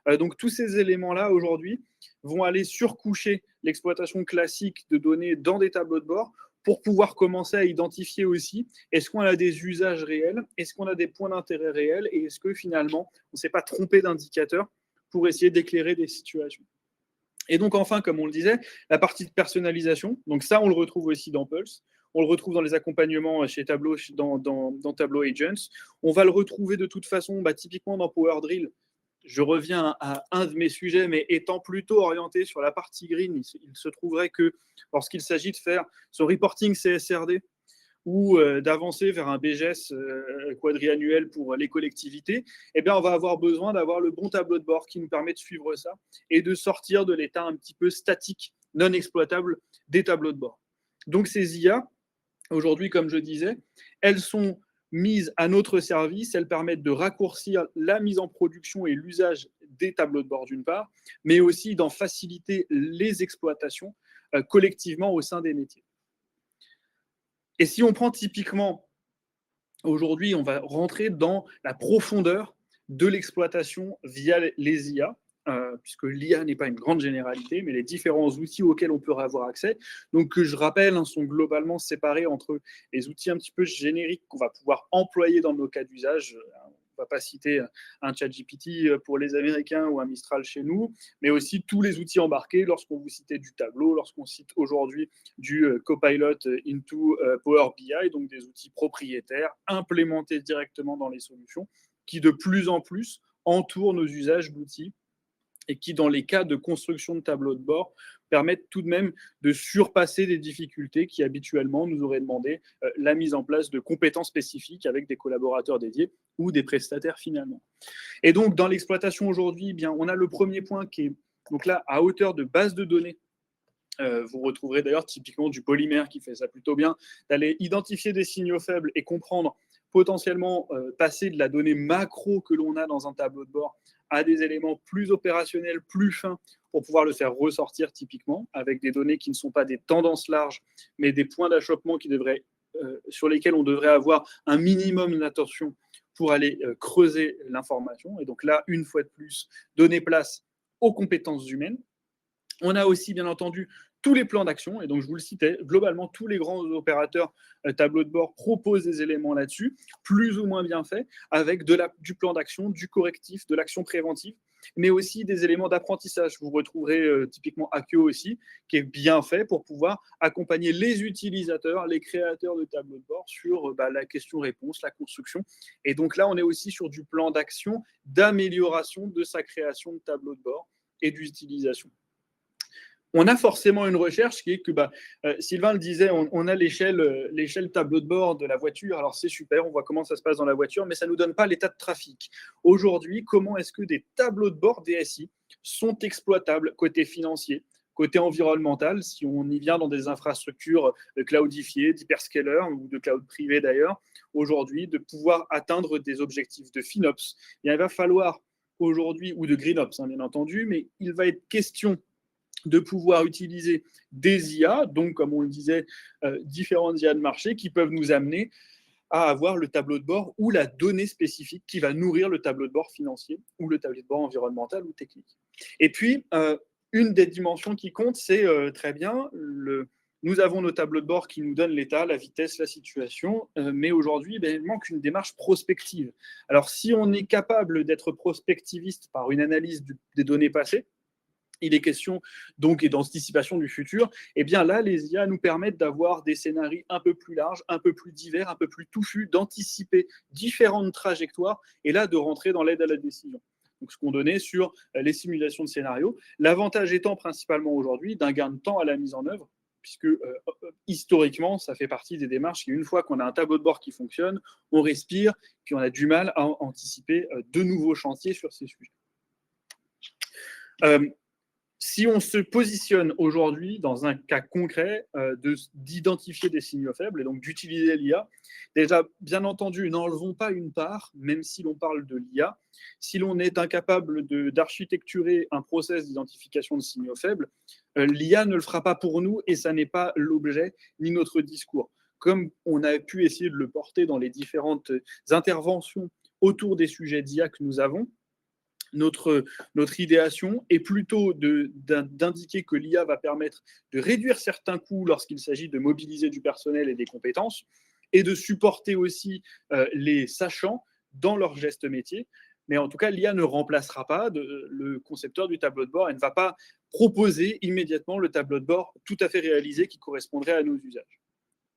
Donc tous ces éléments-là aujourd'hui vont aller surcoucher l'exploitation classique de données dans des tableaux de bord pour pouvoir commencer à identifier aussi, est-ce qu'on a des usages réels, est-ce qu'on a des points d'intérêt réels, et est-ce que finalement on ne s'est pas trompé d'indicateur pour essayer d'éclairer des situations. Et donc enfin, comme on le disait, la partie de personnalisation, donc ça on le retrouve aussi dans Pulse, on le retrouve dans les accompagnements chez Tableau, dans Tableau Agents, on va le retrouver de toute façon typiquement dans Power Drill. Je reviens à un de mes sujets, mais étant plutôt orienté sur la partie green, il se trouverait que lorsqu'il s'agit de faire son reporting CSRD ou d'avancer vers un BGS quadriannuel pour les collectivités, eh bien, on va avoir besoin d'avoir le bon tableau de bord qui nous permet de suivre ça et de sortir de l'état un petit peu statique, non exploitable des tableaux de bord. Donc ces IA, aujourd'hui, comme je disais, elles sont mises à notre service, elles permettent de raccourcir la mise en production et l'usage des tableaux de bord d'une part, mais aussi d'en faciliter les exploitations collectivement au sein des métiers. Et si on prend typiquement, aujourd'hui, on va rentrer dans la profondeur de l'exploitation via les IA. puisque l'IA n'est pas une grande généralité, mais les différents outils auxquels on peut avoir accès. Donc, que je rappelle, sont globalement séparés entre les outils un petit peu génériques qu'on va pouvoir employer dans nos cas d'usage. On ne va pas citer un ChatGPT pour les Américains ou un Mistral chez nous, mais aussi tous les outils embarqués lorsqu'on vous citait du Tableau, lorsqu'on cite aujourd'hui du Copilot into Power BI, donc des outils propriétaires implémentés directement dans les solutions qui de plus en plus entourent nos usages d'outils et qui, dans les cas de construction de tableaux de bord, permettent tout de même de surpasser des difficultés qui habituellement nous auraient demandé la mise en place de compétences spécifiques avec des collaborateurs dédiés ou des prestataires finalement. Et donc, dans l'exploitation aujourd'hui, bien, on a le premier point qui est donc là à hauteur de base de données. Vous retrouverez d'ailleurs typiquement du polymère qui fait ça plutôt bien, d'aller identifier des signaux faibles et comprendre potentiellement passer de la donnée macro que l'on a dans un tableau de bord à des éléments plus opérationnels, plus fins, pour pouvoir le faire ressortir typiquement, avec des données qui ne sont pas des tendances larges, mais des points d'achoppement sur lesquels on devrait avoir un minimum d'attention pour aller creuser l'information. Et donc là, une fois de plus, donner place aux compétences humaines. On a aussi, bien entendu, tous les plans d'action, et donc je vous le citais, globalement, tous les grands opérateurs tableau de bord proposent des éléments là-dessus, plus ou moins bien faits, avec du plan d'action, du correctif, de l'action préventive, mais aussi des éléments d'apprentissage. Vous retrouverez typiquement Akio aussi, qui est bien fait pour pouvoir accompagner les utilisateurs, les créateurs de tableaux de bord sur la question-réponse, la construction. Et donc là, on est aussi sur du plan d'action d'amélioration de sa création de tableau de bord et d'utilisation. On a forcément une recherche qui est que, Sylvain le disait, on a l'échelle tableau de bord de la voiture. Alors c'est super, on voit comment ça se passe dans la voiture, mais ça ne nous donne pas l'état de trafic. Aujourd'hui, comment est-ce que des tableaux de bord DSI sont exploitables côté financier, côté environnemental, si on y vient dans des infrastructures cloudifiées, d'hyperscaler ou de cloud privé d'ailleurs, aujourd'hui, de pouvoir atteindre des objectifs de FinOps. Il va falloir aujourd'hui, ou de GreenOps, bien entendu, mais il va être question de pouvoir utiliser des IA, donc comme on le disait, différentes IA de marché qui peuvent nous amener à avoir le tableau de bord ou la donnée spécifique qui va nourrir le tableau de bord financier ou le tableau de bord environnemental ou technique. Et puis, une des dimensions qui compte, c'est très bien, nous avons nos tableaux de bord qui nous donnent l'état, la vitesse, la situation, mais aujourd'hui, il manque une démarche prospective. Alors, si on est capable d'être prospectiviste par une analyse des données passées, il est question donc et d'anticipation du futur, et bien là, les IA nous permettent d'avoir des scénarios un peu plus larges, un peu plus divers, un peu plus touffus, d'anticiper différentes trajectoires, et là, de rentrer dans l'aide à la décision. Donc, ce qu'on donnait sur les simulations de scénarios. L'avantage étant principalement aujourd'hui d'un gain de temps à la mise en œuvre, puisque historiquement, ça fait partie des démarches. Et une fois qu'on a un tableau de bord qui fonctionne, on respire, puis on a du mal à anticiper de nouveaux chantiers sur ces sujets. Si on se positionne aujourd'hui dans un cas concret d'identifier des signaux faibles et donc d'utiliser l'IA, déjà, bien entendu, n'enlevons pas une part, même si l'on parle de l'IA. Si l'on est incapable d'architecturer un process d'identification de signaux faibles, l'IA ne le fera pas pour nous et ça n'est pas l'objet ni notre discours. Comme on a pu essayer de le porter dans les différentes interventions autour des sujets d'IA que nous avons, notre idéation est plutôt d'indiquer que l'IA va permettre de réduire certains coûts lorsqu'il s'agit de mobiliser du personnel et des compétences, et de supporter aussi les sachants dans leur geste métier. Mais en tout cas, l'IA ne remplacera pas le concepteur du tableau de bord et ne va pas proposer immédiatement le tableau de bord tout à fait réalisé qui correspondrait à nos usages.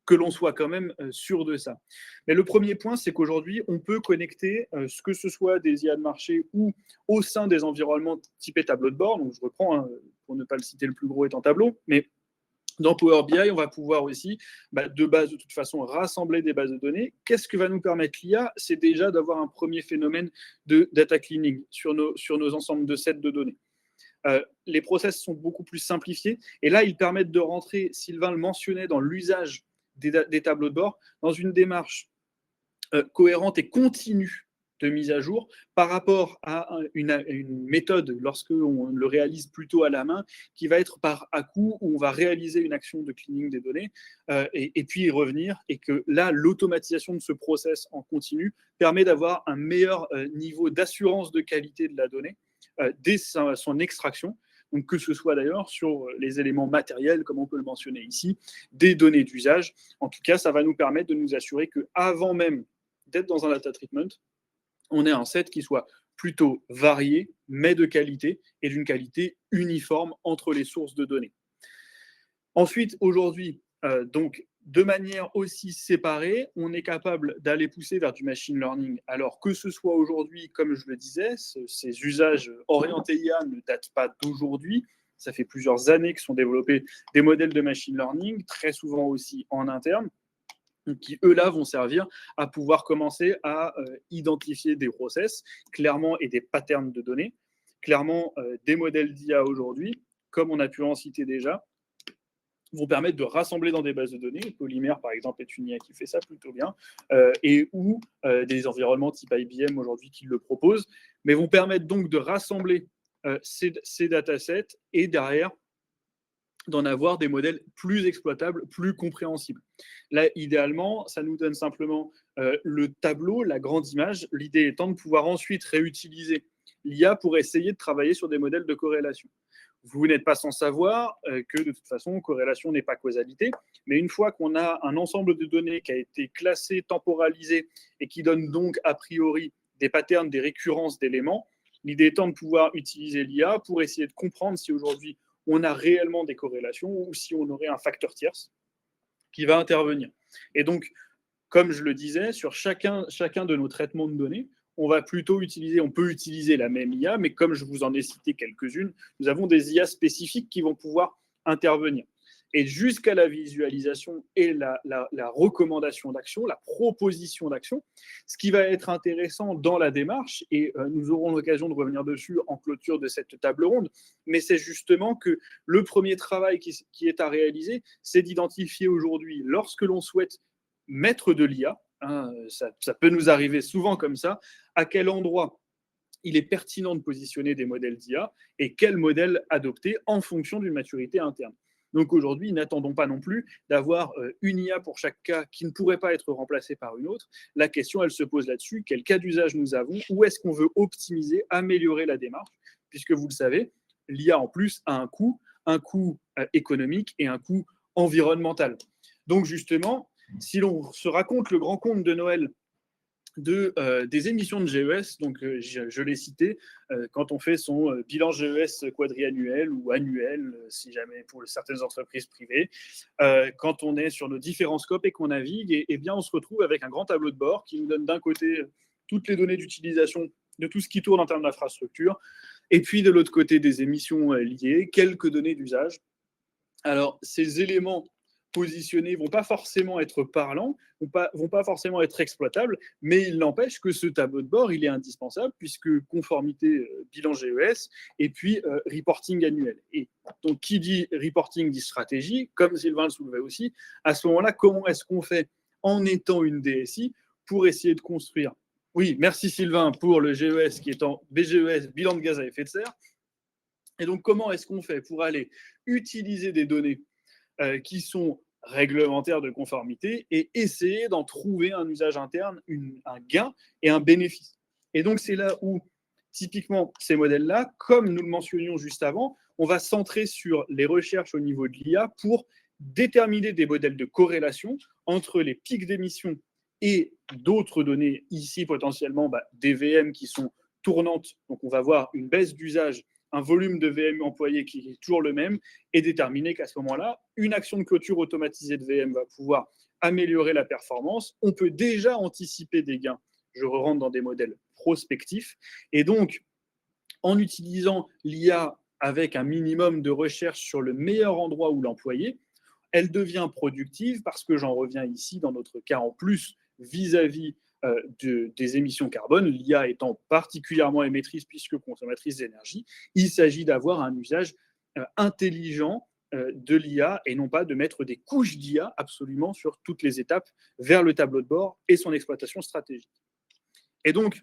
Que l'on soit quand même sûr de ça. Mais le premier point, c'est qu'aujourd'hui, on peut connecter ce que ce soit des IA de marché ou au sein des environnements typés tableau de bord. Donc, je reprends, pour ne pas le citer, le plus gros étant tableau, mais dans Power BI, on va pouvoir aussi, de base, de toute façon, rassembler des bases de données. Qu'est-ce que va nous permettre l'IA? C'est déjà d'avoir un premier phénomène de data cleaning sur nos ensembles de sets de données. Les process sont beaucoup plus simplifiés. Et là, ils permettent de rentrer, Sylvain le mentionnait, dans l'usage des tableaux de bord, dans une démarche cohérente et continue de mise à jour par rapport à une méthode, lorsqu'on le réalise plutôt à la main, qui va être par à-coup, où on va réaliser une action de cleaning des données et puis y revenir, et que là, l'automatisation de ce process en continu permet d'avoir un meilleur niveau d'assurance de qualité de la donnée dès son extraction. Donc, que ce soit d'ailleurs sur les éléments matériels, comme on peut le mentionner ici, des données d'usage. En tout cas, ça va nous permettre de nous assurer qu'avant même d'être dans un data treatment, on ait un set qui soit plutôt varié, mais de qualité, et d'une qualité uniforme entre les sources de données. Ensuite, aujourd'hui, donc, de manière aussi séparée, on est capable d'aller pousser vers du machine learning. Alors que ce soit aujourd'hui, comme je le disais, ces usages orientés IA ne datent pas d'aujourd'hui. Ça fait plusieurs années que sont développés des modèles de machine learning, très souvent aussi en interne, qui, eux-là, vont servir à pouvoir commencer à identifier des process, clairement, et des patterns de données. Clairement, des modèles d'IA aujourd'hui, comme on a pu en citer déjà, vont permettre de rassembler dans des bases de données. Polymère, par exemple, est une IA qui fait ça plutôt bien, et ou des environnements type IBM aujourd'hui qui le proposent, mais vont permettre donc de rassembler ces datasets et derrière d'en avoir des modèles plus exploitables, plus compréhensibles. Là, idéalement, ça nous donne simplement le tableau, la grande image, l'idée étant de pouvoir ensuite réutiliser l'IA pour essayer de travailler sur des modèles de corrélation. Vous n'êtes pas sans savoir que de toute façon, corrélation n'est pas causalité, mais une fois qu'on a un ensemble de données qui a été classé, temporalisé et qui donne donc a priori des patterns, des récurrences d'éléments, l'idée étant de pouvoir utiliser l'IA pour essayer de comprendre si aujourd'hui on a réellement des corrélations ou si on aurait un facteur tierce qui va intervenir. Et donc, comme je le disais, sur chacun de nos traitements de données, on peut utiliser la même IA, mais comme je vous en ai cité quelques-unes, nous avons des IA spécifiques qui vont pouvoir intervenir. Et jusqu'à la visualisation et la recommandation d'action, la proposition d'action, ce qui va être intéressant dans la démarche, et nous aurons l'occasion de revenir dessus en clôture de cette table ronde, mais c'est justement que le premier travail qui est à réaliser, c'est d'identifier aujourd'hui, lorsque l'on souhaite mettre de l'IA, ça peut nous arriver souvent comme ça, à quel endroit il est pertinent de positionner des modèles d'IA et quel modèle adopter en fonction d'une maturité interne. Donc aujourd'hui, n'attendons pas non plus d'avoir une IA pour chaque cas qui ne pourrait pas être remplacée par une autre. La question, elle se pose là-dessus. Quel cas d'usage nous avons? Où est-ce qu'on veut optimiser, améliorer la démarche? Puisque vous le savez, l'IA en plus a un coût économique et un coût environnemental. Donc justement, si l'on se raconte le grand conte de Noël des émissions de GES, donc je l'ai cité, quand on fait son bilan GES quadriannuel ou annuel, si jamais pour certaines entreprises privées, quand on est sur nos différents scopes et qu'on navigue, et bien on se retrouve avec un grand tableau de bord qui nous donne d'un côté toutes les données d'utilisation de tout ce qui tourne en termes d'infrastructure, et puis de l'autre côté des émissions liées, quelques données d'usage. Alors, ces éléments positionnés ne vont pas forcément être parlants, vont pas forcément être exploitables, mais il n'empêche que ce tableau de bord, il est indispensable, puisque conformité bilan GES, et puis reporting annuel. Et donc, qui dit reporting dit stratégie, comme Sylvain le soulevait aussi. À ce moment-là, comment est-ce qu'on fait en étant une DSI pour essayer de construire? Oui, merci Sylvain pour le GES qui est en BGES, bilan de gaz à effet de serre. Et donc, comment est-ce qu'on fait pour aller utiliser des données qui sont réglementaires de conformité et essayer d'en trouver un usage interne, un gain et un bénéfice? Et donc, c'est là où, typiquement, ces modèles-là, comme nous le mentionnions juste avant, on va centrer sur les recherches au niveau de l'IA pour déterminer des modèles de corrélation entre les pics d'émissions et d'autres données, ici potentiellement des VM qui sont tournantes. Donc, on va voir une baisse d'usage, un volume de VM employé qui est toujours le même, et déterminer qu'à ce moment-là, une action de clôture automatisée de VM va pouvoir améliorer la performance. On peut déjà anticiper des gains. Je rentre dans des modèles prospectifs. Et donc, en utilisant l'IA avec un minimum de recherche sur le meilleur endroit où l'employer, elle devient productive parce que j'en reviens ici, dans notre cas en plus, vis-à-vis des émissions carbone, l'IA étant particulièrement émettrice puisque consommatrice d'énergie, il s'agit d'avoir un usage intelligent de l'IA et non pas de mettre des couches d'IA absolument sur toutes les étapes vers le tableau de bord et son exploitation stratégique. Et donc,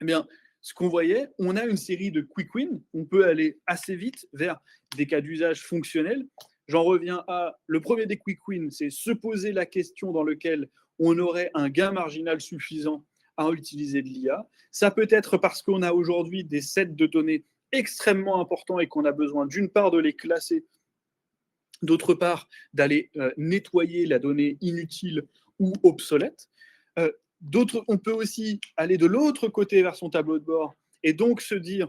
eh bien, ce qu'on voyait, on a une série de quick wins, on peut aller assez vite vers des cas d'usage fonctionnels. J'en reviens à le premier des quick wins, c'est se poser la question dans lequel on aurait un gain marginal suffisant à utiliser de l'IA. Ça peut être parce qu'on a aujourd'hui des sets de données extrêmement importants et qu'on a besoin d'une part de les classer, d'autre part d'aller nettoyer la donnée inutile ou obsolète. On peut aussi aller de l'autre côté vers son tableau de bord et donc se dire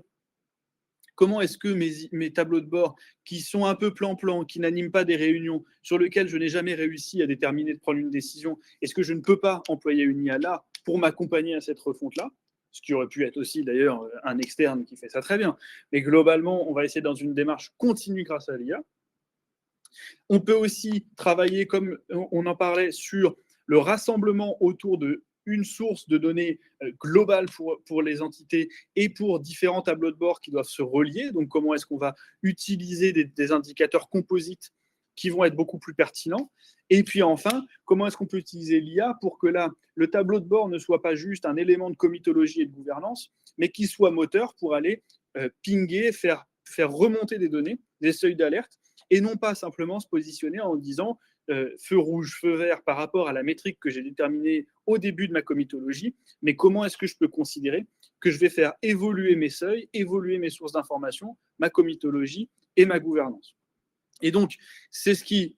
comment est-ce que mes tableaux de bord qui sont un peu plan-plan, qui n'animent pas des réunions, sur lesquelles je n'ai jamais réussi à déterminer de prendre une décision, est-ce que je ne peux pas employer une IA là pour m'accompagner à cette refonte-là? Ce qui aurait pu être aussi d'ailleurs un externe qui fait ça très bien. Mais globalement, on va essayer dans une démarche continue grâce à l'IA. On peut aussi travailler, comme on en parlait, sur le rassemblement autour de une source de données globale pour les entités et pour différents tableaux de bord qui doivent se relier. Donc, comment est-ce qu'on va utiliser des indicateurs composites qui vont être beaucoup plus pertinents? Et puis enfin, comment est-ce qu'on peut utiliser l'IA pour que là, le tableau de bord ne soit pas juste un élément de comitologie et de gouvernance, mais qu'il soit moteur pour aller pinguer, faire remonter des données, des seuils d'alerte, et non pas simplement se positionner en disant feu rouge, feu vert par rapport à la métrique que j'ai déterminée au début de ma comitologie, mais comment est-ce que je peux considérer que je vais faire évoluer mes seuils, évoluer mes sources d'information, ma comitologie et ma gouvernance. Et donc, c'est ce qui,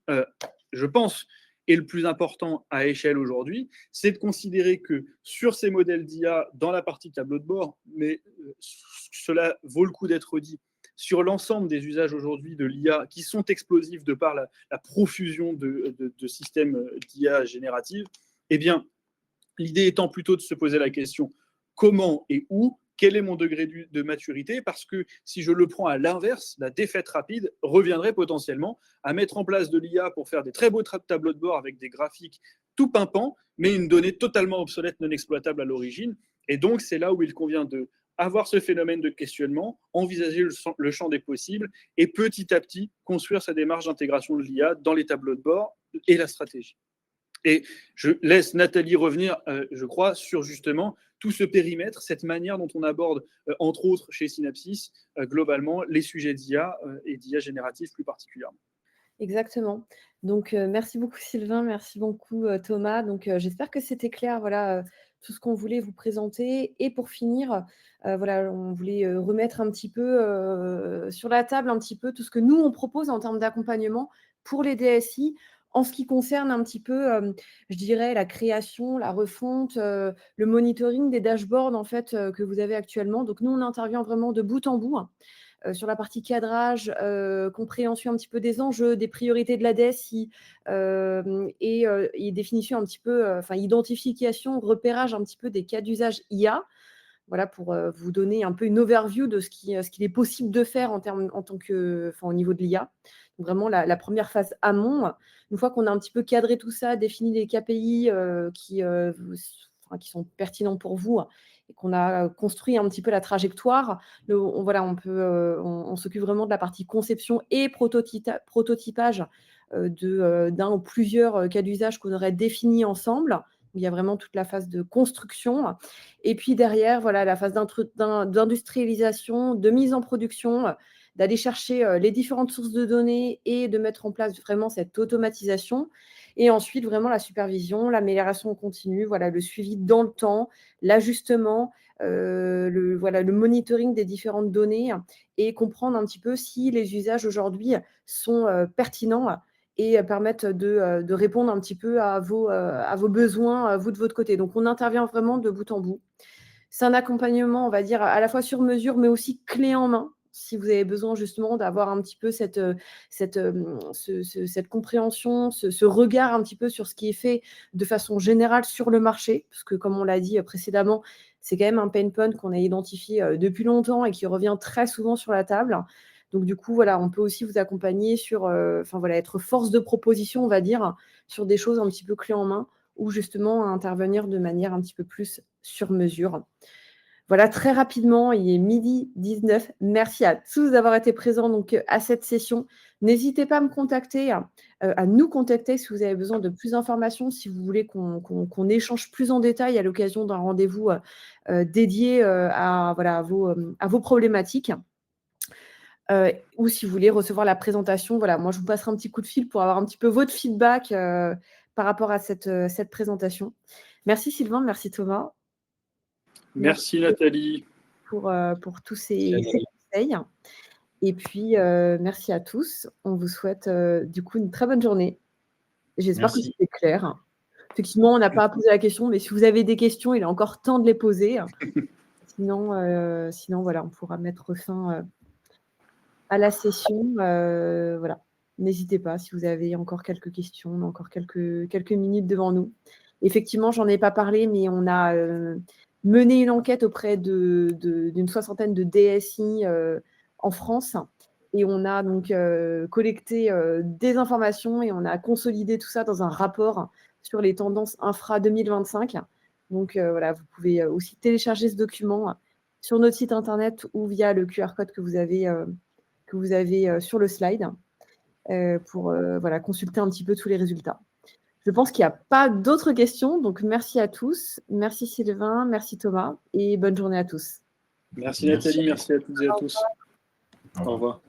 je pense, est le plus important à échelle aujourd'hui, c'est de considérer que sur ces modèles d'IA, dans la partie tableau de bord, mais cela vaut le coup d'être dit, sur l'ensemble des usages aujourd'hui de l'IA qui sont explosifs de par la profusion de systèmes d'IA générative, eh bien, l'idée étant plutôt de se poser la question comment et où, quel est mon degré de maturité, parce que si je le prends à l'inverse, la défaite rapide reviendrait potentiellement à mettre en place de l'IA pour faire des très beaux tableaux de bord avec des graphiques tout pimpants, mais une donnée totalement obsolète, non exploitable à l'origine. Et donc, c'est là où il convient de avoir ce phénomène de questionnement, envisager le champ des possibles et petit à petit construire sa démarche d'intégration de l'IA dans les tableaux de bord et la stratégie. Et je laisse Nathalie revenir, je crois, sur justement tout ce périmètre, cette manière dont on aborde, entre autres chez Synapsys, globalement, les sujets d'IA et d'IA générative plus particulièrement. Exactement. Donc, merci beaucoup Sylvain, merci beaucoup Thomas. Donc, j'espère que c'était clair, voilà, tout ce qu'on voulait vous présenter. Et pour finir, voilà, on voulait remettre un petit peu sur la table un petit peu tout ce que nous, on propose en termes d'accompagnement pour les DSI, en ce qui concerne un petit peu, je dirais, la création, la refonte, le monitoring des dashboards, en fait, que vous avez actuellement. Donc, nous, on intervient vraiment de bout en bout, sur la partie cadrage, compréhension un petit peu des enjeux, des priorités de la DSI, et définition un petit peu, enfin identification, repérage un petit peu des cas d'usage IA. Voilà, pour vous donner un peu une overview de ce qu'il est possible de faire en tant que, enfin, au niveau de l'IA. Donc vraiment la première phase amont. Une fois qu'on a un petit peu cadré tout ça, défini les KPI qui sont pertinents pour vous, et qu'on a construit un petit peu la trajectoire, on s'occupe vraiment de la partie conception et prototypage d'un ou plusieurs cas d'usage qu'on aurait définis ensemble. Il y a vraiment toute la phase de construction. Et puis derrière, voilà, la phase d'industrialisation, de mise en production, d'aller chercher les différentes sources de données et de mettre en place vraiment cette automatisation. Et ensuite, vraiment la supervision, l'amélioration continue, voilà, le suivi dans le temps, l'ajustement, le monitoring des différentes données et comprendre un petit peu si les usages aujourd'hui sont pertinents et permettent de répondre un petit peu à vos besoins, vous de votre côté. Donc, on intervient vraiment de bout en bout. C'est un accompagnement, on va dire, à la fois sur mesure, mais aussi clé en main, si vous avez besoin justement d'avoir un petit peu cette compréhension, ce regard un petit peu sur ce qui est fait de façon générale sur le marché, parce que comme on l'a dit précédemment, c'est quand même un pain point qu'on a identifié depuis longtemps et qui revient très souvent sur la table. Donc, du coup, voilà, on peut aussi vous accompagner sur, être force de proposition, on va dire, sur des choses un petit peu clés en main ou justement intervenir de manière un petit peu plus sur mesure. Voilà, très rapidement, il est 12h19. Merci à tous d'avoir été présents donc, à cette session. N'hésitez pas à me contacter, à nous contacter si vous avez besoin de plus d'informations, si vous voulez qu'on échange plus en détail à l'occasion d'un rendez-vous dédié à vos problématiques. Ou si vous voulez recevoir la présentation, voilà, moi je vous passerai un petit coup de fil pour avoir un petit peu votre feedback par rapport à cette présentation. Merci Sylvain, merci Thomas. Merci Nathalie. Pour tous ces conseils. Et puis, merci à tous. On vous souhaite du coup une très bonne journée. J'espère que c'était clair. Effectivement, on n'a pas posé la question, mais si vous avez des questions, il est encore temps de les poser. Sinon, voilà, on pourra mettre fin à la session. Voilà. N'hésitez pas si vous avez encore quelques questions, on a encore quelques minutes devant nous. Effectivement, j'en ai pas parlé, mais on a mené une enquête auprès d'une soixantaine de DSI en France. Et on a donc collecté des informations et on a consolidé tout ça dans un rapport sur les tendances infra 2025. Donc voilà, vous pouvez aussi télécharger ce document sur notre site internet ou via le QR code que vous avez sur le slide pour voilà, consulter un petit peu tous les résultats. Je pense qu'il n'y a pas d'autres questions, donc merci à tous. Merci Sylvain, merci Thomas et bonne journée à tous. Merci Nathalie, merci à toutes et à tous. Au revoir.